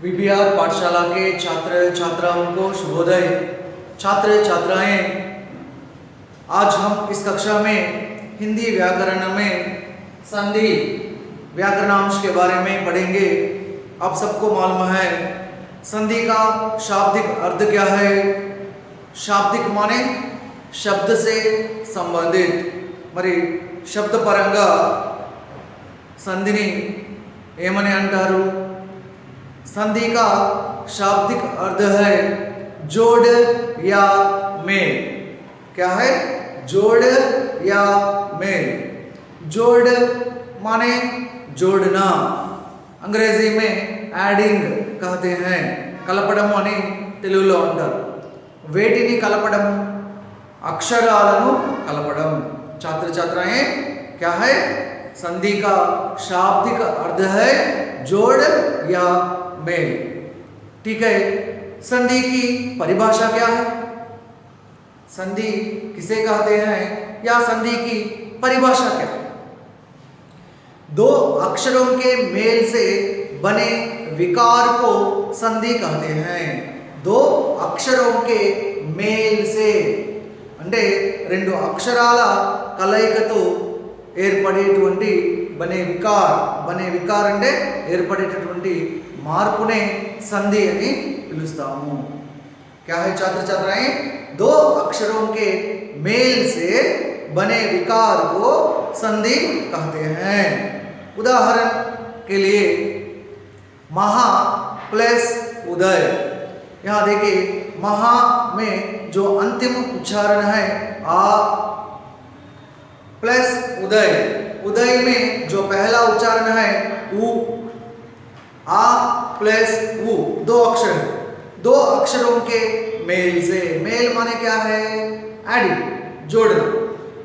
VBR पाठशाला के छात्र छात्राओं को शुभोदय। छात्र छात्राएं, आज हम इस कक्षा में हिंदी व्याकरण में संधि व्याकरणांश के बारे में पढ़ेंगे। आप सबको मालूम है संधि का शाब्दिक अर्थ क्या है। शाब्दिक माने शब्द से संबंधित, మరి शब्द పరంగా संधिని ఏమని అంటారు? संधि का शाब्दिक अर्थ है जोड़ या मेल। क्या है? जोड़ या मेल। जोड़ माने जोड़ना, अंग्रेजी में एडिंग कहते हैं। కలపడం అని తెలుగులో అంటారు। వేటిని కలపడం? అక్షరాలను కలపడం। छात्र छात्राएं, क्या है? संधि का शाब्दिक अर्थ है जोड़ या मेल। ठीक है, संधि की परिभाषा क्या है? संधि किसे कहते हैं या संधि की परिभाषा क्या है? दो अक्षरों के मेल से बने विकार को संधि कहते हैं। दो अक्षरों के मेल से అంటే రెండు అక్షరాల కలయికతో ఏర్పడేటువంటి బనే వికార్ అంటే ఏర్పడేటటువంటి మార్పునే సంధి అని పిలుస్తాము। क्या है छात्र छात्राएं? दो अक्षरों के मेल से बने विकार को संधि कहते हैं। उदाहरण के लिए महा प्लस उदय। यहाँ देखिए, महा में जो अंतिम उच्चारण है आ प्लस उदय, उदय में जो पहला उच्चारण है उ, आ प्लस उ, दो अक्षर, दो अक्षरों के मेल से। मेल माने क्या है? एडिंग, जोड़ना।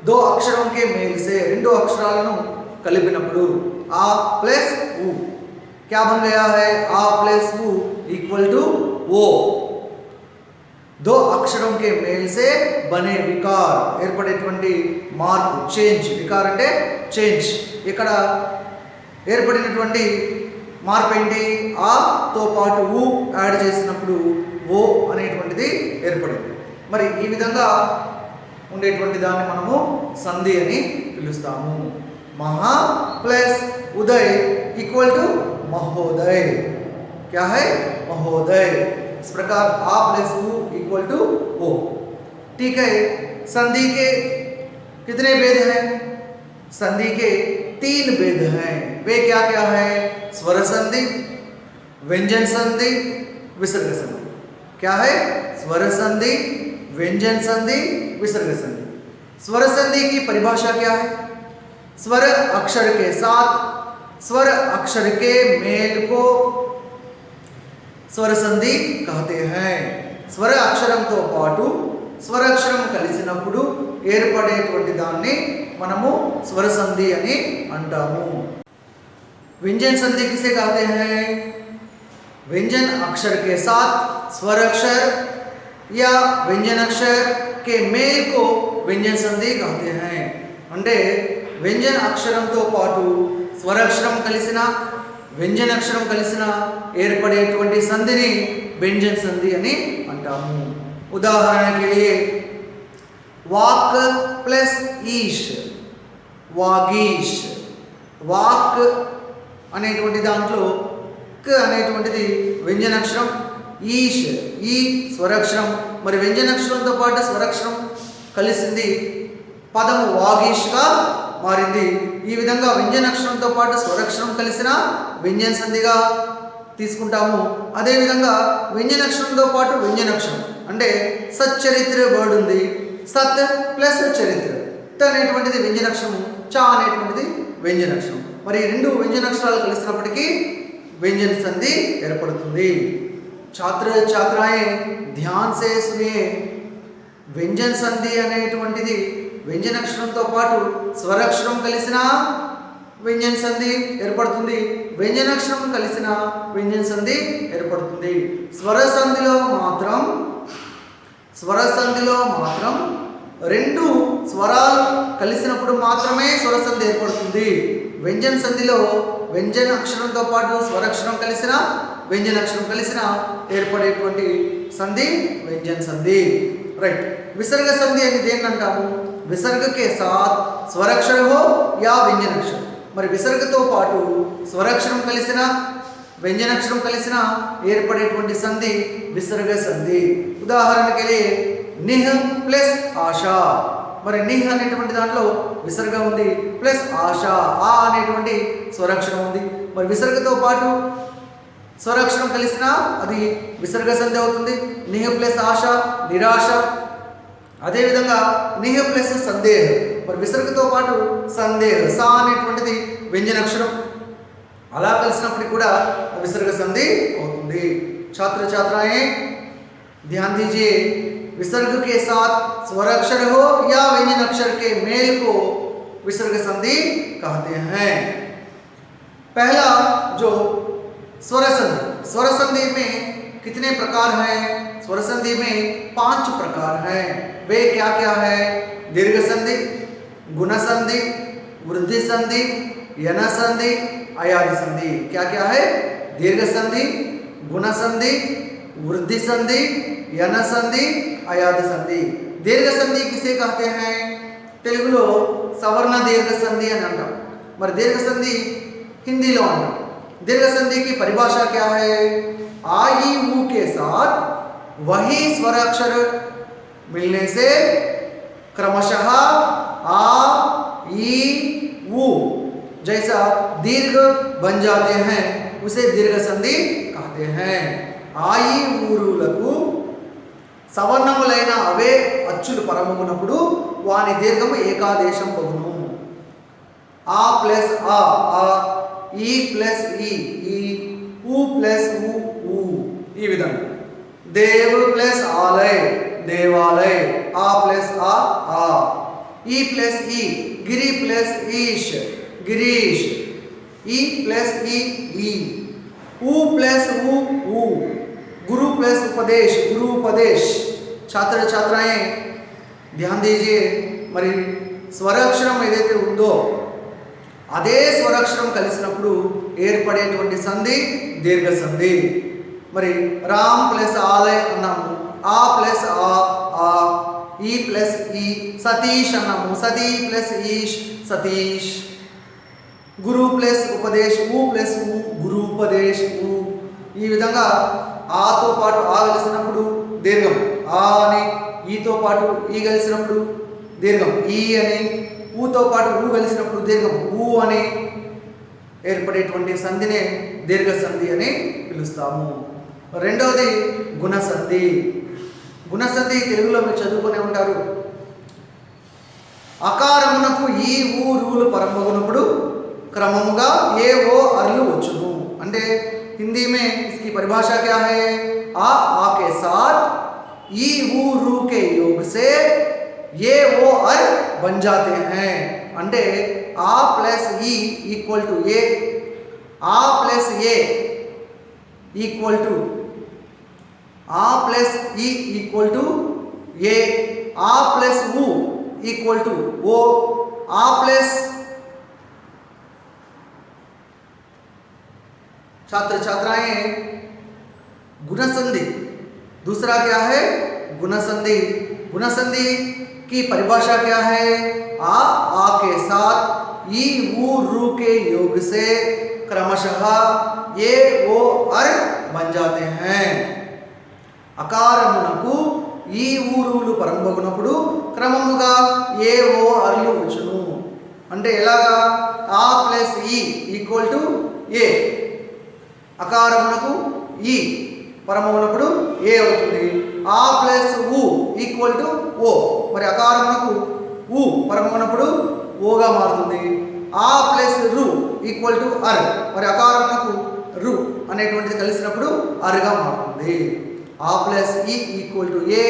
दो अक्षरों के मेल से రెండు అక్షరాలను కలిపినప్పుడు आ प्लस उ क्या बन गया है? आ प्लस उ इक्वल टू ओ। दो अक्षरों के मेल से बने विकार ఏర్పడేటువంటి మార్పు, చేంజ్। వికార్ అంటే చేంజ్। ఇక్కడ ఏర్పడినటువంటి మార్పు ఏంటి? ఆ తో పాటు ఊ యాడ్ చేసినప్పుడు ఓ అనేటువంటిది ఏర్పడింది। మరి ఈ విధంగా ఉండేటువంటి దాన్ని మనము సంధి అని పిలుస్తాము। మహా ప్లస్ ఉదయ్ ఈక్వల్ టు మహోదయ్। क्या है? महोदय। इस प्रकार आ प्लस उ इक्वल टू ओ। ठीक है, संधि के कितने भेद हैं? संधि के 3 भेद हैं। वे क्या क्या है? स्वर संधि, व्यंजन संधि, विसर्ग संधि। क्या है? स्वर संधि, व्यंजन संधि, विसर्ग संधि। स्वर संधि की परिभाषा क्या है? स्वर अक्षर के साथ स्वर अक्षर के मेल को స్వర సంధి कहते हैं। స్వర అక్షరంతో పాటు స్వరాక్షరం కలిసినప్పుడు ఏర్పడేటువంటి దాన్ని మనము స్వర సంధి అని అంటాము। व्यंजन संधि किसे कहते हैं? व्यंजन अक्षर के साथ स्वर अक्षर या व्यंजन अक्षर के मेल को व्यंजन संधि कहते हैं। అంటే व्यंजन అక్షరంతో పాటు స్వరాక్షరం కలిసిన व्यंजन అక్షరం కలిసిన ఏర్పడేటువంటి సంధిని व्यंजन संधि అని అంటాము। उदाहरण के लिए वाक प्लस ईश, वागीश। వాక్ అనేటువంటి దాంట్లో క అనేటువంటిది व्यंजन అక్షరం, ఈష్ ఈ స్వరాక్షరం। మరి व्यंजन అక్షరంతో పాటు స్వరాక్షరం కలిసింది, పదము వాగీష్గా మారింది। ఈ విధంగా व्यंजन అక్షరంతో పాటు స్వరాక్షరం కలిసిన व्यंजन సంధిగా తీసుకుంటాము। అదే విధంగా व्यंजन అక్షరంతో పాటు व्यंजन అక్షరం అంటే సచ్చరిత్ర వర్డ్ ఉంది, సత్ ప్లస్ చరిత్ర, త అనేటువంటిది व्यंजन అక్షరము, చ అనేటువంటిది व्यंजन అక్షరం। మరి రెండు व्यंजन అక్షరాలు కలిసినప్పటికీ व्यंजन సంధి ఏర్పడుతుంది। छात्र छात्राएं ध्यान से सुनिए। व्यंजन సంధి అనేటువంటిది व्यंजन అక్షరంతో పాటు స్వరాక్షరం కలిసిన व्यंजन సంధి ఏర్పడుతుంది, व्यंजन అక్షరం కలిసిన व्यंजन సంధి ఏర్పడుతుంది। స్వర సంధిలో మాత్రం రెండు స్వరాలు కలిసినప్పుడు మాత్రమే స్వర సంధి ఏర్పడుతుంది। व्यंजन సంధిలో व्यंजन అక్షరంతో పాటు స్వరాక్షరం కలిసిన వ్యంజనాక్షరం కలిసిన ఏర్పడేటువంటి సంధి వ్యంజన సంధి. రైట్. విసర్గ సంధి అని దేన్ని అంటాము? విసర్గ కే సాత్ స్వరాక్షర హో యా వ్యంజనాక్షరం. మరి విసర్గతో పాటు స్వరాక్షరం కలిసిన వ్యంజనాక్షరం కలిసిన ఏర్పడేటువంటి సంధి విసర్గ సంధి. ఉదాహరణకి నిహ్ ప్లస్ ఆశా. మరి నిహ్ అనేటువంటి దాంట్లో విసర్గ ఉంది, ప్లస్ ఆశ ఆ అనేటువంటి స్వరాక్షరం ఉంది. మరి విసర్గతో పాటు స్వరాక్షరం కలిసిన అది విసర్గ సంధి అవుతుంది. నిహ్ ప్లస్ ఆశ నిరాశ. అదేవిధంగా నిహ్ ప్లస్ సందేహ. మరి విసర్గతో పాటు సందేహ సా అనేటువంటిది వ్యంజనాక్షరం, అలా కలిసినప్పటికి కూడా विसर्ग संधि होती। छात्र छात्राएं ध्यान दीजिए, विसर्ग के साथ स्वर अक्षर हो या व्यंजन अक्षर के मेल को विसर्ग संधि कहते हैं। पहला जो स्वर संधि, स्वर संधि में कितने प्रकार हैं? स्वर संधि में 5 प्रकार हैं। वे क्या क्या है? दीर्घ संधि, गुण संधि, वृद्धि संधि, यन संधि, अयादि संधि। क्या क्या है? दीर्घ संधि, गुण संधि, वृद्धि संधि, यन संधि, अयादि संधि। दीर्घ संधि किसे कहते हैं? तेलुगुलो सवर्ण दीर्घ संधि అని అంటాం। మరి దీర్ఘ సంధి హిందీలో అంటాం। दीर्घ संधि की परिभाषा क्या है? आ ई ऊ के साथ वही स्वर अक्षर मिलने से क्रमशः आ ई ऊ जैसा दीर्घ बन जाते हैं, उसे दीर्घ संधि कहते हैं। आई ఊరులకు సవర్ణములైన అవే అచ్చులు పరమమునప్పుడు వాని దీర్ఘము ఏకాదేశం బగును। ఆ ప్లస్ ఆ ఆ, ఈ ప్లస్ ఈ ఈ, ఊ ప్లస్ ఊ ఊ, ఈ విధంగా। దేవ్ ప్లస్ ఆలయ దేవాలయ, ఆ ప్లస్ ఆ ఆ, ఈ ప్లస్ ఈ, గిరి ప్లస్ ఈష్ గిరీష్, ई प्लस ई, ऊ प्लस ऊ, गुरु प्लस उपदेश गुरु उपदेश। छात्र छात्राएं ध्यान दीजिए, మరి స్వరాక్షరం ఏదైతే ఉందో అదే స్వరాక్షరం కలిసినప్పుడు ఏర్పడేటువంటి సంధి దీర్ఘ సంధి। మరి రామ్ ప్లస్ ఆలయ్ అన్నాము, ఆ ప్లస్ ఆ, ఈ ప్లస్ ఈ, సతీష్ అన్నాము, సతీ ప్లస్ ఈష్ సతీష్। గురు ప్లస్ ఉపదేశ్, ఊ ప్లస్ ఊ, గురు ఉపదేశ్ ఊ। ఈ విధంగా ఆతో పాటు ఆ కలిసినప్పుడు దీర్ఘం ఆ అని, ఈతో పాటు ఈ కలిసినప్పుడు దీర్ఘం ఈ అని, ఊతో పాటు ఊ కలిసినప్పుడు దీర్ఘం ఊ అని ఏర్పడేటువంటి సంధినే దీర్ఘ సంధి అని పిలుస్తాము। రెండవది గుణ సంధి। గుణ సంధి తెలుగులో మీరు చదువుకునే ఉంటారు। అకారమునకు ఈ ఊ రూలు పరమగునప్పుడు क्रममुगा ये वो अर्लु वचुनु। अंटे हिंदी में इसकी परिभाषा क्या है? आ के साथ ई ऊ रू के योग से ये वो अर बन जाते हैं। अंटे आ प्लस ई इक्वल टू ए, आ प्लस ए इक्वल टू आ प्लस ई इक्वल टू ए, आ प्लस ऊ इक्वल टू ओ, आ प्लस। छात्र छात्राएं गुण संधि दूसरा क्या है? गुण संधि। गुण संधि की परिभाषा क्या है? आ के साथ ई ऊ रू के योग से क्रमशः ये वो अर बन जाते हैं। అకారమునకు ఈ ఊరులు పరంబగునప్పుడు క్రమముగా ఏ ఓ అర్లు వచ్చును। అంటే ఎలాగా? ఆ ప్లస్ ఈ ఈక్వల్ టు ఏ, అకారమునకు ఈ పరమమునప్పుడు ఏ అవుతుంది। ఆ ప్లస్ ఊ ఈక్వల్ టు ఓ, మరి అకారమునకు ఊ పరమమునప్పుడు ఓగా మారుతుంది। ఆ ప్లస్ రు ఈక్వల్ టు అర్, మరి అకారమునకు రు అనేటువంటిది కలిసినప్పుడు అర్గా మారుతుంది। ఆ ప్లస్ ఈ ఈక్వల్ టు ఏ,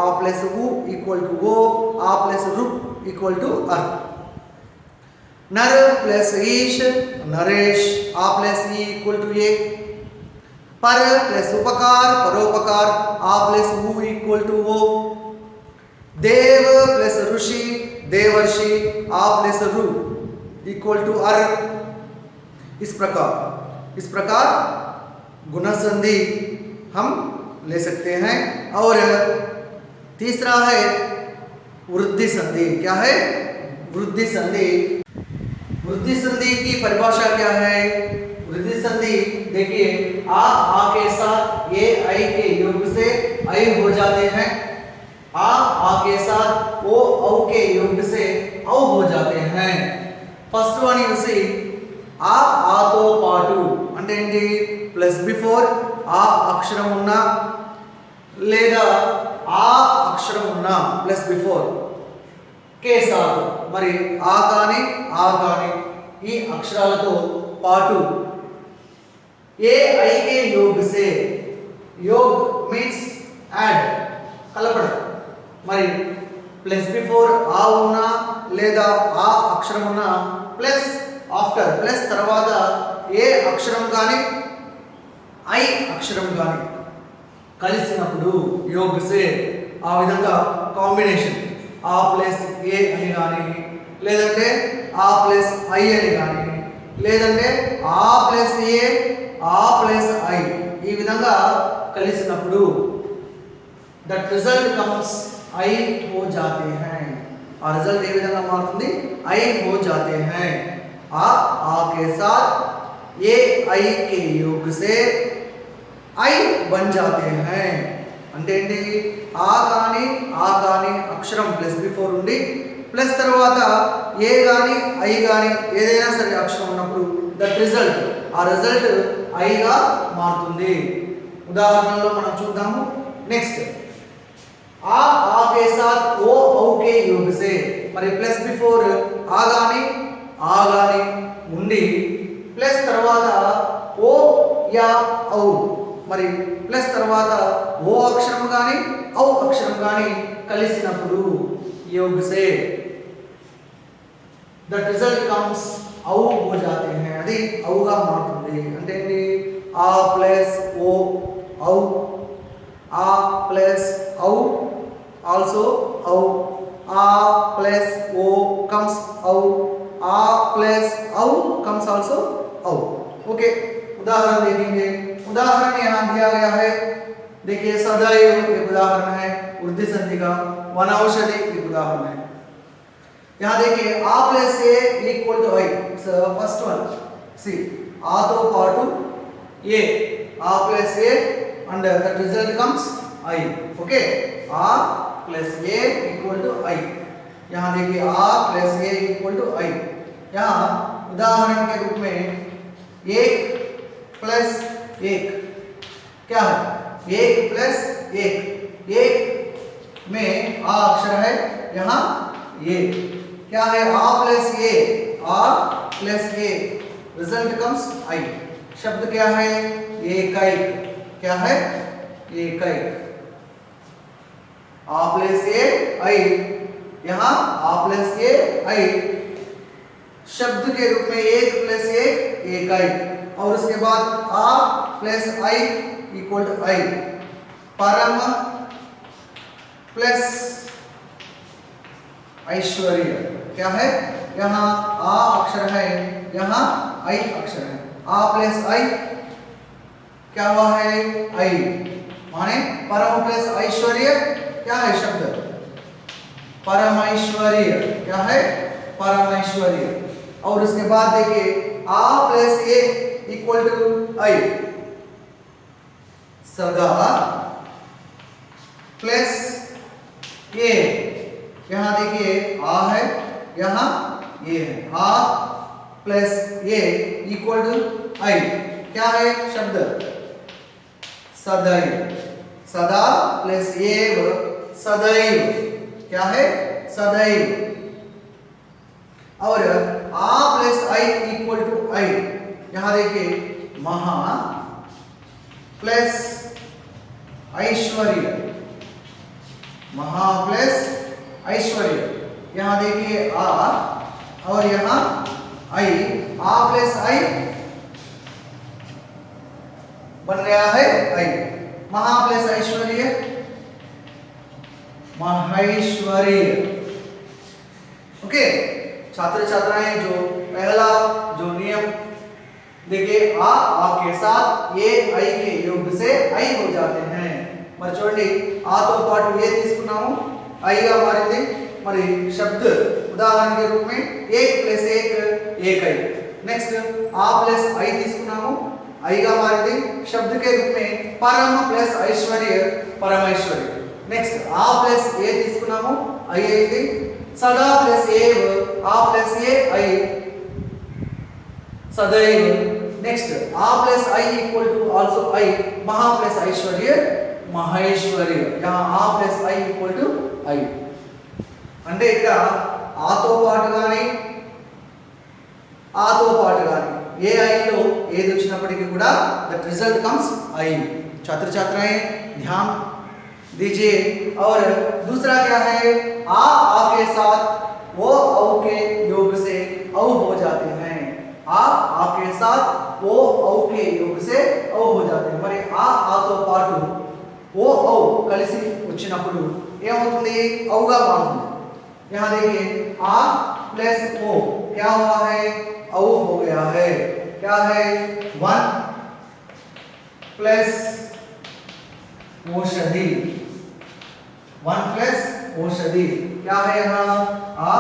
ఆ ప్లస్ ఊ ఈక్వల్ టు ఓ, ఆ ప్లస్ రు ఈక్వల్ టు అర్। नर प्लस ईश नरेश, आ प्लस ई इक्वल टू ए। पर प्लस उपकार परोपकार, आ प्लस ऊ इक्वल टू ओ। देव प्लस ऋषि देवर्षि, आ प्लस रु इक्वल टू अर। इस प्रकार गुण संधि हम ले सकते हैं। और तीसरा है वृद्धि संधि। क्या है? वृद्धि संधि। वृद्धि संधि की परिभाषा क्या है? वृद्धि संधि देखिए, आ के साथ ए आई के योग से आई हो जाते हैं। आ के साथ ओ औ के योग से औ हो जाते हैं। फर्स्ट वन यू सी ఆతో పాటు అంటే ఏంటి? ప్లస్ బిఫోర్ ఆ అక్షరం ఉన్న లేదా ఆ అక్షరం ఉన్న ప్లస్ బిఫోర్ కే సాత్, మరి ఆ కానీ ఈ అక్షరాలతో పాటు ఏ ఐ కే యోగ్ సే, యోగ్ మీన్స్ యాడ్, కలపడం, మరి ప్లస్ బిఫోర్ ఆ ఉన్నా లేదా ఆ అక్షరం ఉన్న ప్లస్ ఆఫ్టర్ ప్లస్ తర్వాత ఏ అక్షరం కానీ ఐ అక్షరం కానీ కలిసినప్పుడు యోగ్ సే, ఆ విధంగా కాంబినేషన్ ఆ ప్లస్ ఏ అని కానీ, లేదంటే ఆ ప్లస్ ఐ అని కానీ, లేదంటే ఆ ప్లస్ ఏ ఆ ప్లస్ ఐ, ఈ విధంగా కలిసినప్పుడు దట్ రిజల్ట్ కమ్స్ ఐ హో జాతే हैं। ఆ రిజల్ట్ ఏ విధంగా మారుతుంది? ఐ హో జాతే हैं। आ के साथ ए आई के योग से ఐ బన్ జాతే हैं। అంటే ఏంటి? ఆ కానీ అక్షరం ప్లస్ బిఫోర్ ఉండి ప్లస్ తర్వాత ఏ కానీ ఐ కానీ ఏదైనా సరే అక్షరం ఉన్నప్పుడు దట్ రిజల్ట్, ఆ రిజల్ట్ ఐగా మారుతుంది। ఉదాహరణలో మనం చూద్దాము। నెక్స్ట్ ఆ के साथ ओ औ के योग से, మరి ప్లస్ బిఫోర్ ఆ కానీ ఉండి ప్లస్ తర్వాత ఓ యా ఔ, మరి ప్లస్ తర్వాత ఓ అక్షరం కానీ ఔ అక్షరం కానీ కలిసినప్పుడు योग से దట్ రిజల్ట్ కమ్స్ ఔ హో జాతే हैं। అది ఔగా మారుతుంది। అంటే ఏంటి? ఆ ప్లస్ ఓ ఔ, ఆ ప్లస్ ఔ ఆల్సో ఔ, ఆ ప్లస్ ఓ కమ్స్ ఔ, आ प्लस औ कम्स आल्सो औ। ओके, उदाहरण देखेंगे। उदाहरण यहाँ दिया गया है, देखिए सदैव एक उदाहरण है वृद्धि संधि का। वनौषधि एक उदाहरण है। यहाँ देखिए आ प्लस ए इक्वल टू आई, फर्स्ट वन सी आ तो पाटू ए, आ प्लस ए and the result comes I। Okay, आ प्लस ए इक्वल टू आई। यहाँ देखिए आ प्लस ए इक्वल टू आई। यहाँ उदाहरण के रूप में एक प्लस एक क्या है? एक प्लस एक में आ अक्षर है, यहाँ ए क्या है? आ प्लस ए रिजल्ट कम्स आई। शब्द क्या है? एकैक। क्या है? एकैक। आ प्लस ए आई, यहाँ आ प्लस ए आई शब्द के रूप में एक प्लस एक आई, और उसके बाद आ प्लस आई इक्वल टू आई। परम प्लस ऐश्वर्य क्या है? यहाँ आ अक्षर है, यहाँ आई अक्षर है। आ प्लस आई क्या हुआ है? आई, माने परम प्लस ऐश्वर्य क्या है? शब्द परमैश्वर्य। क्या है? परमैश्वर्य। और उसके बाद देखिए आ प्लस ए इक्वल टू आई, सदा प्लस ए, यहाँ देखिए आ है, यहाँ ए है। आ प्लस ए इक्वल टू आई क्या है? शब्द सदैव। सदा प्लस एव सदैव क्या है? सदैव। और आ प्लस आई इक्वल टू आई, यहाँ देखिए महा प्लस ऐश्वर्य, महा प्लस ऐश्वर्य। यहाँ देखिए आ और यहाँ आई, आ प्लस आई बन गया है आई। महा प्लस ऐश्वर्य माहेश्वर्य। ओके, छात्र छात्राएं जो पहला जो नियम देखिए आ के साथ ए आई के योग से आई हो जाते हैं మరి చూడండి ఆతో పాటు ఏ తీసుకున్నాము ఐగా మారింది మరి శబ్ద ఉదాహరణ के रूप में 1 + 1 ఏకై నెక్స్ట్ ఆ ప్లస్ ఐ తీసుకున్నాము ఐగా మారింది శబ్ద के रूप में పరమ ప్లస్ ఐశ్వర్య పరమైశ్వర్య నెక్స్ట్ ఆ ప్లస్ ఏ తీసుకున్నాము ఐ అయింది సదా ప్లస్ ఏవ ఆ ప్లస్ ఏ ఐ सदैव नेक्स्ट आ प्लस आई इक्वल टू आल्सो आई महा प्लस ऐश्वर्य महेश्वर्य यहाँ आ प्लस आई इक्वल टू आई అంటే ఇక్కడ ఆతో పాటు గాని ఆతో పాటు గాని ఏ ఐ లో ఏది వచ్చినప్పటికీ కూడా ద रिजल्ट कम्स आई छात्र छात्राएं ध्यान दीजिए और दूसरा क्या है आ के साथ वो औ के योग से औ हो जाते हैं आ के साथ ओ औ के योग से औ हो जाते हैं మరి ఆతో పాటు ఓ ఔ కలిసి వచ్చినప్పుడు ఏమవుతుంది ఔగా మారుతుంది यहां देखिए आ प्लस ओ क्या हुआ है औ हो गया है क्या है 1 प्लस औषधि 1 प्लस औषधि क्या है यहां आ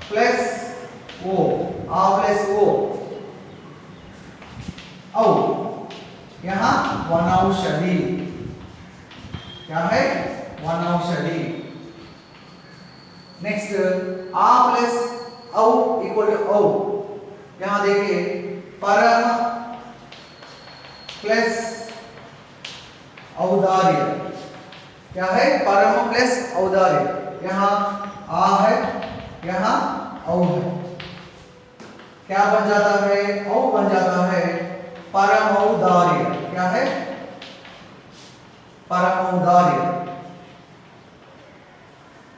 प्लस ओ आ प्लस ओ औ यहां वनौषधि क्या है वनौषधि नेक्स्ट आ प्लस औ इक्वल टू औ यहां देखिए परम प्लस औदार्य क्या है परम प्लस औदार्य यहां आ है यहां औ है क्या बन जाता है औ बन जाता है परम औदार्य क्या है परम औदार्य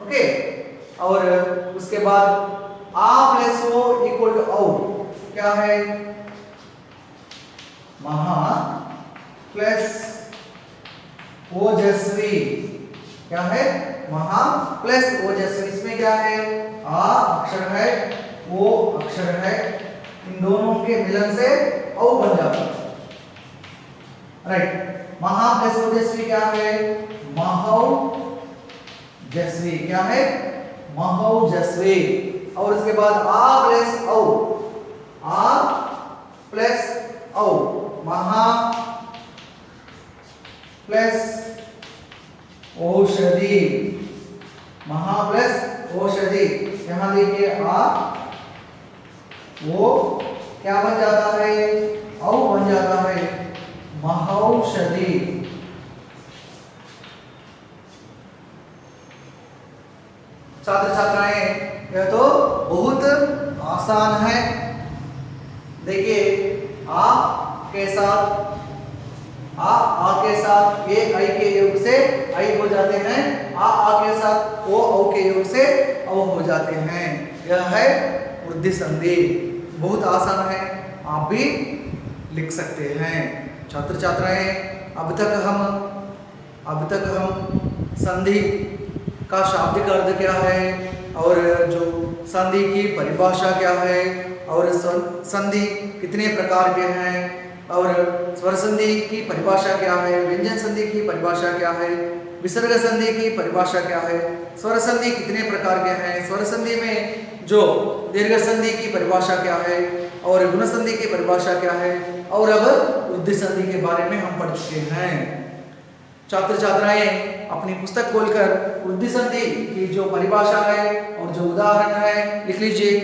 ओके और उसके बाद आ प्लस ओ इक्वल टू औ क्या है महा प्लस ओजस्वी क्या है महा प्लस ओजस्वी इसमें क्या है आ अक्षर है ओ अक्षर है इन दोनों के मिलन से औ बन जाता है राइट महा प्लस ओजस्वी क्या है महौजस्वी क्या है महौजस्वी और उसके बाद आ प्लस औ आ प्लस औ महा प्लस औषधि महा प्लस औषधि यहां देखिए आ वो क्या बन जाता है औ बन जाता है महौषधि छात्र छात्राएं यह तो बहुत आसान है देखिए आ के साथ आ के साथ ए आई के योग से आई हो जाते हैं आ के साथ ओ औ के योग से औ हो जाते हैं यह है वृद्धि संधि बहुत आसान है आप भी लिख सकते हैं छात्र छात्राएं अब तक हम संधि का शाब्दिक अर्थ क्या है और जो संधि की परिभाषा क्या है और संधि कितने प्रकार के हैं और स्वर संधि की परिभाषा क्या है व्यंजन संधि की परिभाषा क्या है विसर्ग संधि की परिभाषा क्या है स्वर संधि कितने प्रकार के हैं स्वर संधि में जो दीर्घ संधि की परिभाषा क्या है और गुण संधि की परिभाषा क्या है और अब वृद्धि संधि के बारे में हम पढ़ चुके हैं छात्र छात्राएं अपनी पुस्तक खोलकर वृद्धि संधि की जो परिभाषा है और जो उदाहरण है लिख लीजिए